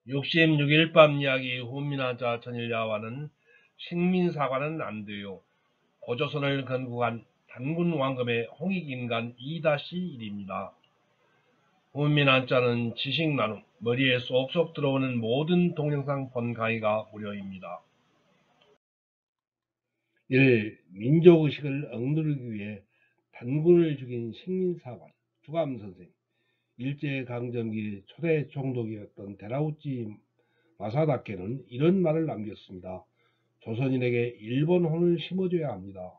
육십육일 밤 이야기 훈민하자 전일야와는 식민사과는 안 돼요. 고조선을 건국한 단군 왕검의 홍익인간 2-1입니다. 훈민한자는 지식 나눔, 머리에 쏙쏙 들어오는 모든 동영상 본 강의가 무료입니다. 1. 민족의식을 억누르기 위해 단군을 죽인 식민사관 주감선생. 일제강점기 초대 총독이었던 데라우치 마사다케는 이런 말을 남겼습니다. 조선인에게 일본혼을 심어줘야 합니다.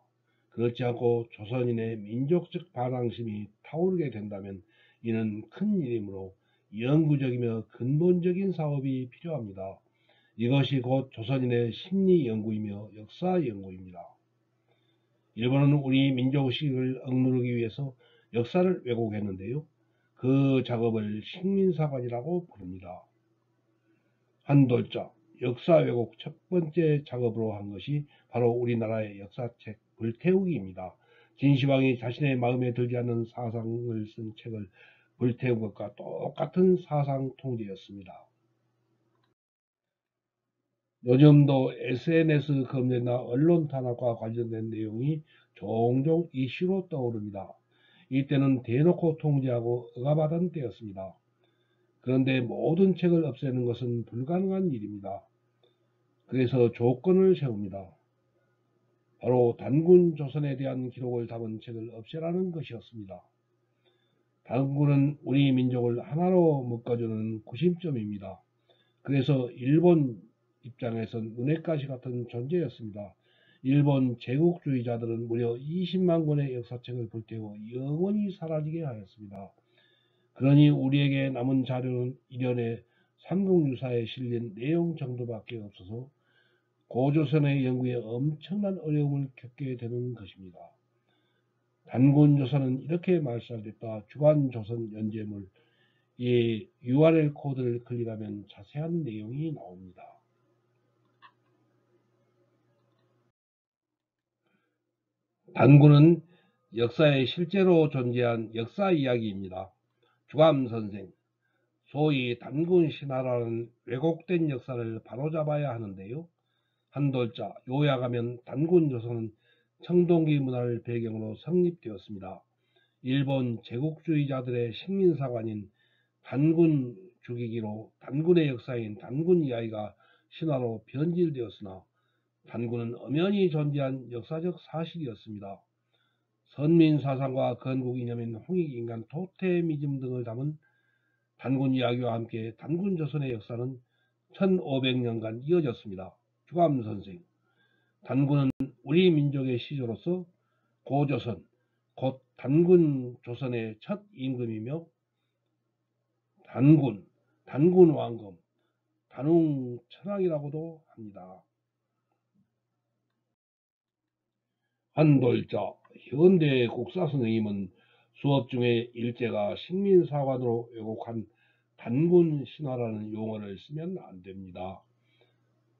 그렇지 않고 조선인의 민족적 반항심이 타오르게 된다면 이는 큰 일이므로 영구적이며 근본적인 사업이 필요합니다. 이것이 곧 조선인의 심리연구이며 역사연구입니다. 일본은 우리 민족의식을 억누르기 위해서 역사를 왜곡했는데요. 그 작업을 식민사관이라고 부릅니다. 한돌자, 역사 왜곡 첫 번째 작업으로 한 것이 바로 우리나라의 역사책 불태우기입니다. 진시황이 자신의 마음에 들지 않는 사상을 쓴 책을 불태운 것과 똑같은 사상 통제였습니다. 요즘도 SNS 검열이나 언론 탄압과 관련된 내용이 종종 이슈로 떠오릅니다. 이때는 대놓고 통제하고 억압하던 때였습니다. 그런데 모든 책을 없애는 것은 불가능한 일입니다. 그래서 조건을 세웁니다. 바로 단군 조선에 대한 기록을 담은 책을 없애라는 것이었습니다. 단군은 우리 민족을 하나로 묶어주는 구심점입니다. 그래서 일본 입장에선 눈엣가시 같은 존재였습니다. 일본 제국주의자들은 무려 20만 권의 역사책을 불태워 영원히 사라지게 하였습니다. 그러니 우리에게 남은 자료는 일련의 삼국유사에 실린 내용 정도밖에 없어서 고조선의 연구에 엄청난 어려움을 겪게 되는 것입니다. 단군조선은 이렇게 말살됐다. 주간조선 연재물 이 URL 코드를 클릭하면 자세한 내용이 나옵니다. 단군은 역사에 실제로 존재한 역사 이야기입니다. 주감선생, 소위 단군 신화라는 왜곡된 역사를 바로잡아야 하는데요. 한돌자, 요약하면 단군조선은 청동기 문화를 배경으로 성립되었습니다. 일본 제국주의자들의 식민사관인 단군 죽이기로 단군의 역사인 단군 이야기가 신화로 변질되었으나 단군은 엄연히 존재한 역사적 사실이었습니다. 선민사상과 건국 이념인 홍익인간 토테미즘 등을 담은 단군 이야기와 함께 단군조선의 역사는 1500년간 이어졌습니다. 주감선생, 단군은 우리 민족의 시조로서 고조선, 곧 단군조선의 첫 임금이며 단군 왕검, 단웅천왕이라고도 합니다. 한돌자, 현대 국사 선생님은 수업 중에 일제가 식민사관으로 왜곡한 단군 신화라는 용어를 쓰면 안 됩니다.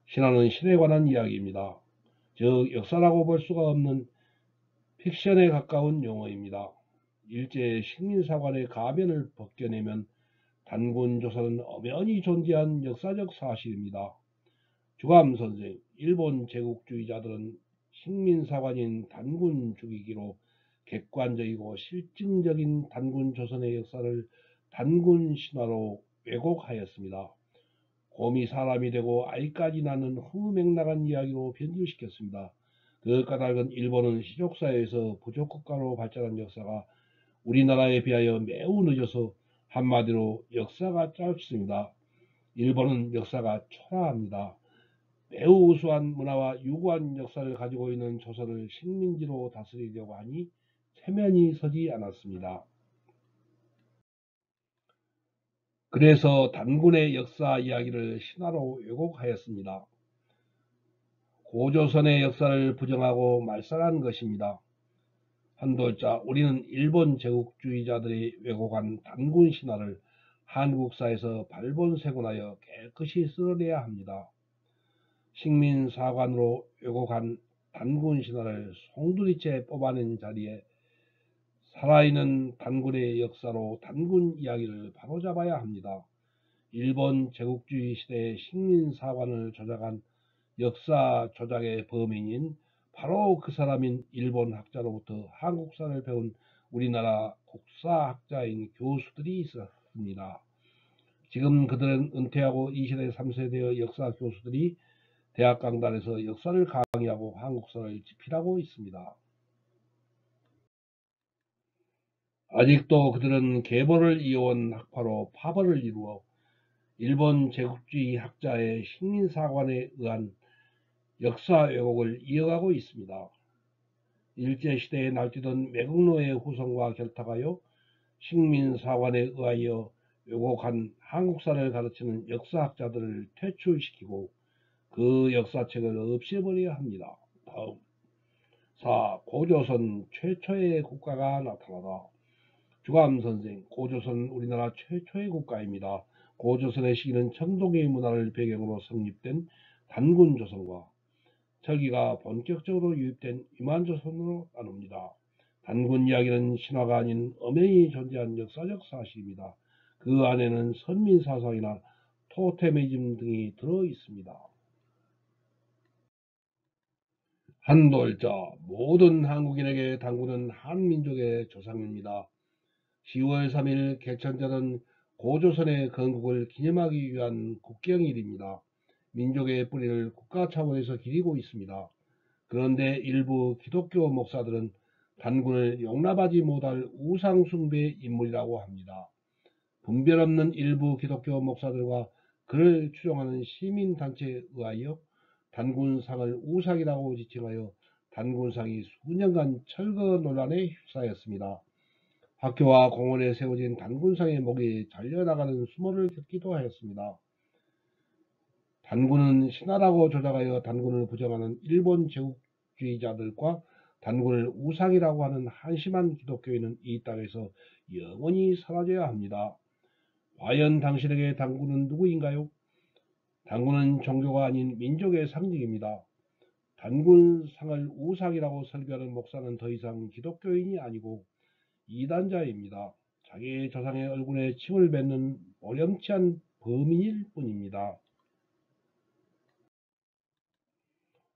신화는 신에 관한 이야기입니다. 즉 역사라고 볼 수가 없는 픽션에 가까운 용어입니다. 일제의 식민사관의 가면을 벗겨내면 단군조선은 엄연히 존재한 역사적 사실입니다. 주감선생, 일본 제국주의자들은 식민사관인 단군 죽이기로 객관적이고 실증적인 단군조선의 역사를 단군 신화로 왜곡하였습니다. 곰이 사람이 되고 아이까지 낳는 후맥락한 이야기로 변질시켰습니다. 그 까닭은 일본은 시족사회에서 부족국가로 발전한 역사가 우리나라에 비하여 매우 늦어서 한마디로 역사가 짧습니다. 일본은 역사가 초라합니다. 매우 우수한 문화와 유구한 역사를 가지고 있는 조선을 식민지로 다스리려고 하니 체면이 서지 않았습니다. 그래서 단군의 역사 이야기를 신화로 왜곡하였습니다. 고조선의 역사를 부정하고 말살한 것입니다. 한돌자, 우리는 일본 제국주의자들이 왜곡한 단군 신화를 한국사에서 발본색원하여 깨끗이 쓸어내야 합니다. 식민사관으로 왜곡한 단군 신화를 송두리째 뽑아낸 자리에 살아있는 단군의 역사로 단군 이야기를 바로잡아야 합니다. 일본 제국주의 시대의 식민사관을 조작한 역사 조작의 범인인 바로 그 사람인 일본 학자로부터 한국사를 배운 우리나라 국사학자인 교수들이 있었습니다. 지금 그들은 은퇴하고 이 시대 3세대의 역사 교수들이 대학 강단에서 역사를 강의하고 한국사를 집필하고 있습니다. 아직도 그들은 계보를 이어온 학파로 파벌을 이루어 일본 제국주의 학자의 식민사관에 의한 역사 왜곡을 이어가고 있습니다. 일제시대에 날뛰던 매국노의 후손과 결탁하여 식민사관에 의하여 왜곡한 한국사를 가르치는 역사학자들을 퇴출시키고 그 역사책을 없애버려야 합니다. 다음 4. 고조선 최초의 국가가 나타나다. 주감선생, 고조선 우리나라 최초의 국가입니다. 고조선의 시기는 청동기 문화를 배경으로 성립된 단군조선과 철기가 본격적으로 유입된 위만조선으로 나눕니다. 단군 이야기는 신화가 아닌 엄연히 존재한 역사적 사실입니다. 그 안에는 선민사상이나 토테미즘 등이 들어 있습니다. 한돌자, 모든 한국인에게 단군은 한민족의 조상입니다. 10월 3일 개천절은 고조선의 건국을 기념하기 위한 국경일입니다. 민족의 뿌리를 국가 차원에서 기리고 있습니다. 그런데 일부 기독교 목사들은 단군을 용납하지 못할 우상숭배 인물이라고 합니다. 분별 없는 일부 기독교 목사들과 그를 추종하는 시민단체에 의하여 단군상을 우상이라고 지칭하여 단군상이 수년간 철거 논란에 휩싸였습니다. 학교와 공원에 세워진 단군상의 목이 잘려나가는 수모를 겪기도 하였습니다. 단군은 신화라고 조작하여 단군을 부정하는 일본 제국주의자들과 단군을 우상이라고 하는 한심한 기독교인은 이 땅에서 영원히 사라져야 합니다. 과연 당신에게 단군은 누구인가요? 단군은 종교가 아닌 민족의 상징입니다. 단군상을 우상이라고 설교하는 목사는 더 이상 기독교인이 아니고 이단자입니다. 자기 조상의 얼굴에 침을 뱉는 오렴치한 범인일 뿐입니다.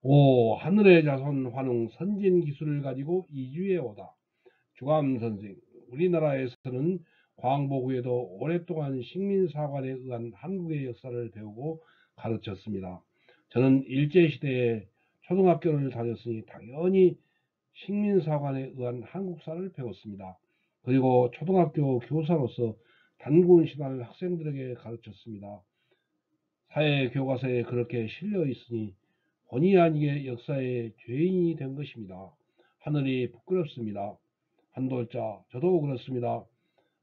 5. 하늘의 자손 환웅 선진 기술을 가지고 이주해 오다. 주감선생, 우리나라에서는 광복 후에도 오랫동안 식민사관에 의한 한국의 역사를 배우고 가르쳤습니다. 저는 일제시대에 초등학교를 다녔으니 당연히 식민사관에 의한 한국사를 배웠습니다. 그리고 초등학교 교사로서 단군 신화를 학생들에게 가르쳤습니다. 사회교과서에 그렇게 실려 있으니 본의 아니게 역사의 죄인이 된 것입니다. 하늘이 부끄럽습니다. 한돌자, 저도 그렇습니다.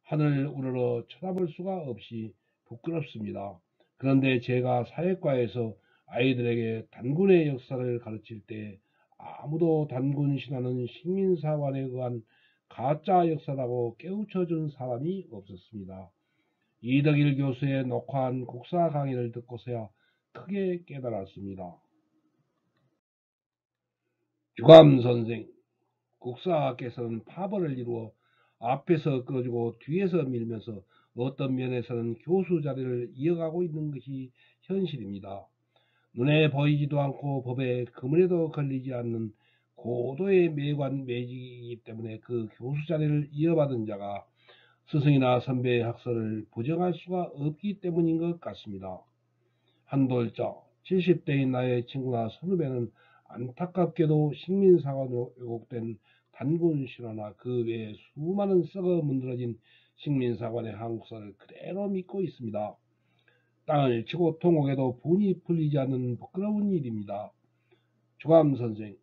하늘 우러러 쳐다볼 수가 없이 부끄럽습니다. 그런데 제가 사회과에서 아이들에게 단군의 역사를 가르칠 때 아무도 단군 신화는 식민사관에 의한 가짜 역사라고 깨우쳐준 사람이 없었습니다. 이덕일 교수의 녹화한 국사 강의를 듣고서야 크게 깨달았습니다. 유감선생, 국사학께서는 파벌을 이루어 앞에서 끌어주고 뒤에서 밀면서 어떤 면에서는 교수 자리를 이어가고 있는 것이 현실입니다. 눈에 보이지도 않고 법에 그물에도 걸리지 않는 고도의 매관 매직이기 때문에 그 교수 자리를 이어받은 자가 스승이나 선배의 학설을 부정할 수가 없기 때문인 것 같습니다. 한돌자, 70대인 나의 친구나 선후배는 안타깝게도 식민사관으로 왜곡된 단군 신화나 그 외에 수많은 썩어 문드러진 식민사관의 한국사를 그대로 믿고 있습니다. 땅을 치고 통곡해도 분이 풀리지 않는 부끄러운 일입니다. 주감선생,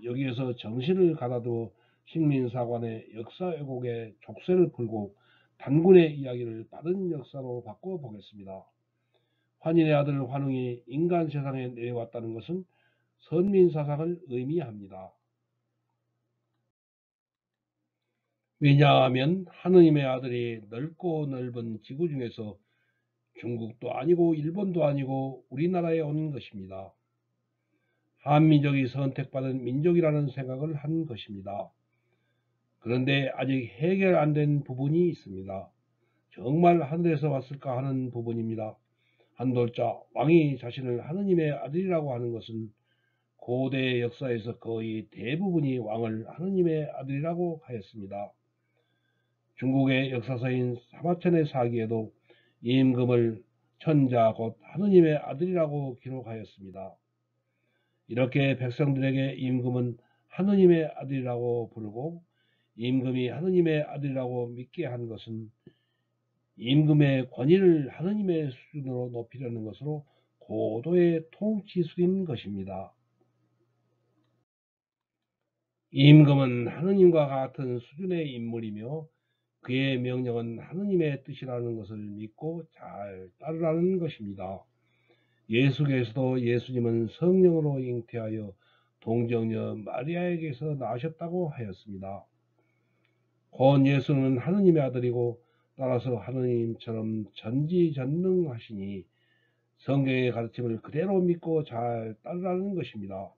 여기에서 정신을 가다두어 식민사관의 역사 왜곡에 족쇄를 풀고 단군의 이야기를 빠른 역사로 바꿔보겠습니다. 환인의 아들 환웅이 인간 세상에 내려왔다는 것은 선민사상을 의미합니다. 왜냐하면 하느님의 아들이 넓고 넓은 지구 중에서 중국도 아니고 일본도 아니고 우리나라에 오는 것입니다. 한민족이 선택받은 민족이라는 생각을 한 것입니다. 그런데 아직 해결 안 된 부분이 있습니다. 정말 하늘에서 왔을까 하는 부분입니다. 한돌자 왕이 자신을 하느님의 아들이라고 하는 것은 고대 역사에서 거의 대부분이 왕을 하느님의 아들이라고 하였습니다. 중국의 역사서인 사마천의 사기에도 임금을 천자 곧 하느님의 아들이라고 기록하였습니다. 이렇게 백성들에게 임금은 하느님의 아들이라고 부르고 임금이 하느님의 아들이라고 믿게 한 것은 임금의 권위를 하느님의 수준으로 높이려는 것으로 고도의 통치술인 것입니다. 임금은 하느님과 같은 수준의 인물이며 그의 명령은 하느님의 뜻이라는 것을 믿고 잘 따르라는 것입니다. 예수께서도 예수님은 성령으로 잉태하여 동정녀 마리아에게서 나셨다고 하였습니다. 곧 예수는 하느님의 아들이고 따라서 하느님처럼 전지전능하시니 성경의 가르침을 그대로 믿고 잘 따르라는 것입니다.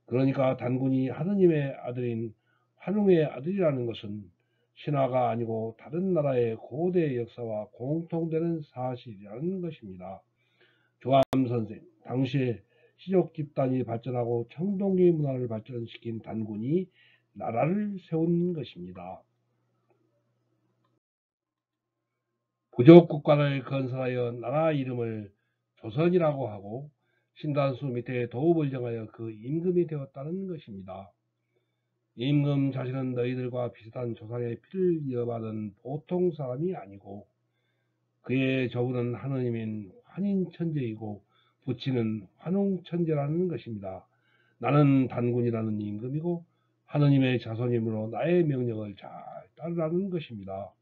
그러니까 단군이 하느님의 아들인 환웅의 아들이라는 것은 신화가 아니고 다른 나라의 고대 역사와 공통되는 사실이라는 것입니다. 조암 선생, 당시에 시족 집단이 발전하고 청동기 문화를 발전시킨 단군이 나라를 세운 것입니다. 부족 국가를 건설하여 나라 이름을 조선이라고 하고 신단수 밑에 도읍을 정하여 그 임금이 되었다는 것입니다. 임금 자신은 너희들과 비슷한 조상의 피를 이어받은 보통 사람이 아니고 그의 조부는 하느님인 환인천재이고 부친은 환웅천재라는 것입니다. 나는 단군이라는 임금이고 하느님의 자손이므로 나의 명령을 잘 따르라는 것입니다.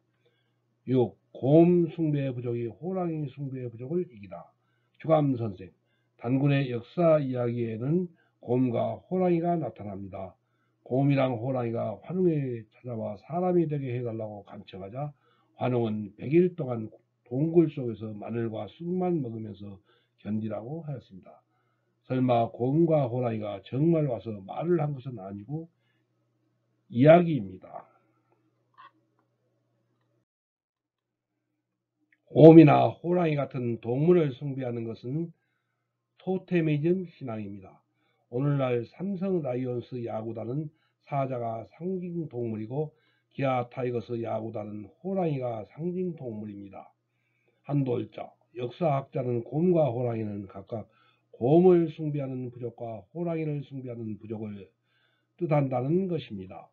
6. 곰 숭배의 부족이 호랑이 숭배의 부족을 이기다. 주감선생, 단군의 역사 이야기에는 곰과 호랑이가 나타납니다. 곰이랑 호랑이가 환웅에 찾아와 사람이 되게 해달라고 간청하자 환웅은 100일 동안 동굴 속에서 마늘과 쑥만 먹으면서 견디라고 하였습니다. 설마 곰과 호랑이가 정말 와서 말을 한 것은 아니고 이야기입니다. 곰이나 호랑이 같은 동물을 숭배하는 것은 토테미즘 신앙입니다. 오늘날 삼성 라이온스 야구단은 사자가 상징 동물이고 기아 타이거스 야구단은 호랑이가 상징 동물입니다. 한돌자, 역사학자는 곰과 호랑이는 각각 곰을 숭배하는 부족과 호랑이를 숭배하는 부족을 뜻한다는 것입니다.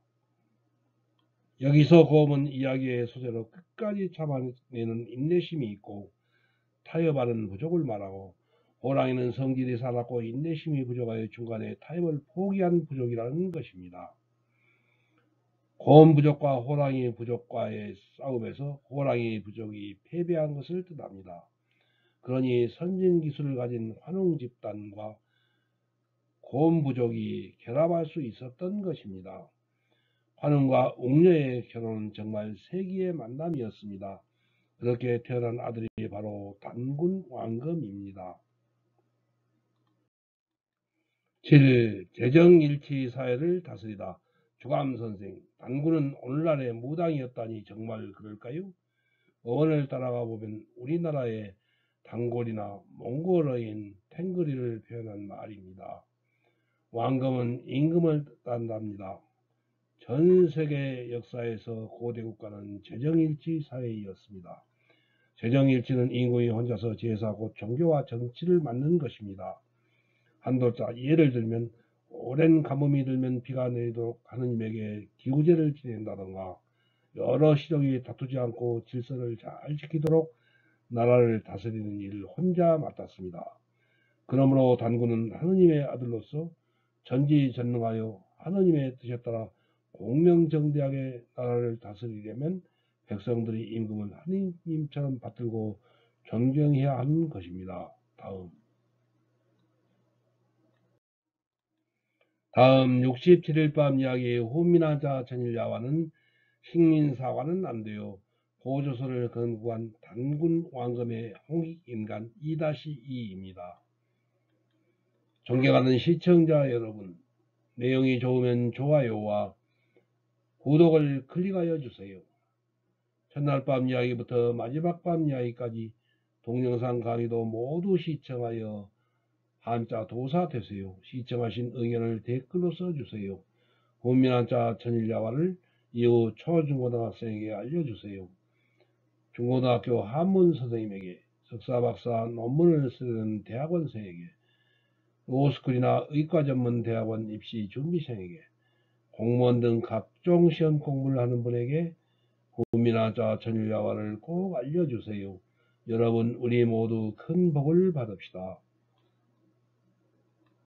여기서 곰은 이야기의 소재로 끝까지 참아내는 인내심이 있고 타협하는 부족을 말하고 호랑이는 성질이 살았고 인내심이 부족하여 중간에 타협을 포기한 부족이라는 것입니다. 곰 부족과 호랑이 부족과의 싸움에서 호랑이 부족이 패배한 것을 뜻합니다. 그러니 선진 기술을 가진 환웅 집단과 곰 부족이 결합할 수 있었던 것입니다. 환웅과 웅녀의 결혼은 정말 세기의 만남이었습니다. 그렇게 태어난 아들이 바로 단군 왕검입니다. 7. 재정일치 사회를 다스리다. 주감선생, 단군은 오늘날의 무당이었다니 정말 그럴까요? 어원을 따라가 보면 우리나라의 단골이나 몽골어인 탱그리를 표현한 말입니다. 왕검은 임금을 뜻한답니다. 전 세계 역사에서 고대 국가는 재정일치 사회이었습니다. 재정일치는 임금이 혼자서 제사 곧 종교와 정치를 맡는 것입니다. 한돌자, 예를 들면 오랜 가뭄이 들면 비가 내리도록 하느님에게 기우제를 지낸다던가 여러 시족이 다투지 않고 질서를 잘 지키도록 나라를 다스리는 일을 혼자 맡았습니다. 그러므로 단군은 하느님의 아들로서 전지전능하여 하느님의 뜻에 따라 공명정대하게 나라를 다스리려면 백성들이 임금을 하느님처럼 받들고 존경해야 하는 것입니다. 다음 67일 밤 이야기의 호미나자 전일야와는 식민사과는 안 돼요. 고조선을 건국한 단군 왕검의 홍익인간 2-2입니다. 존경하는 시청자 여러분, 내용이 좋으면 좋아요와 구독을 클릭하여 주세요. 첫날 밤 이야기부터 마지막 밤 이야기까지 동영상 강의도 모두 시청하여 한자 도사 되세요. 시청하신 의견을 댓글로 써주세요. 훈민한자 천일야화를 이후 초중고등학생에게 알려주세요. 중고등학교 한문 선생님에게, 석사 박사 논문을 쓰는 대학원생에게, 로스쿨이나 의과 전문 대학원 입시 준비생에게, 공무원 등 각종 시험 공부를 하는 분에게 훈민한자 천일야화를 꼭 알려주세요. 여러분, 우리 모두 큰 복을 받읍시다.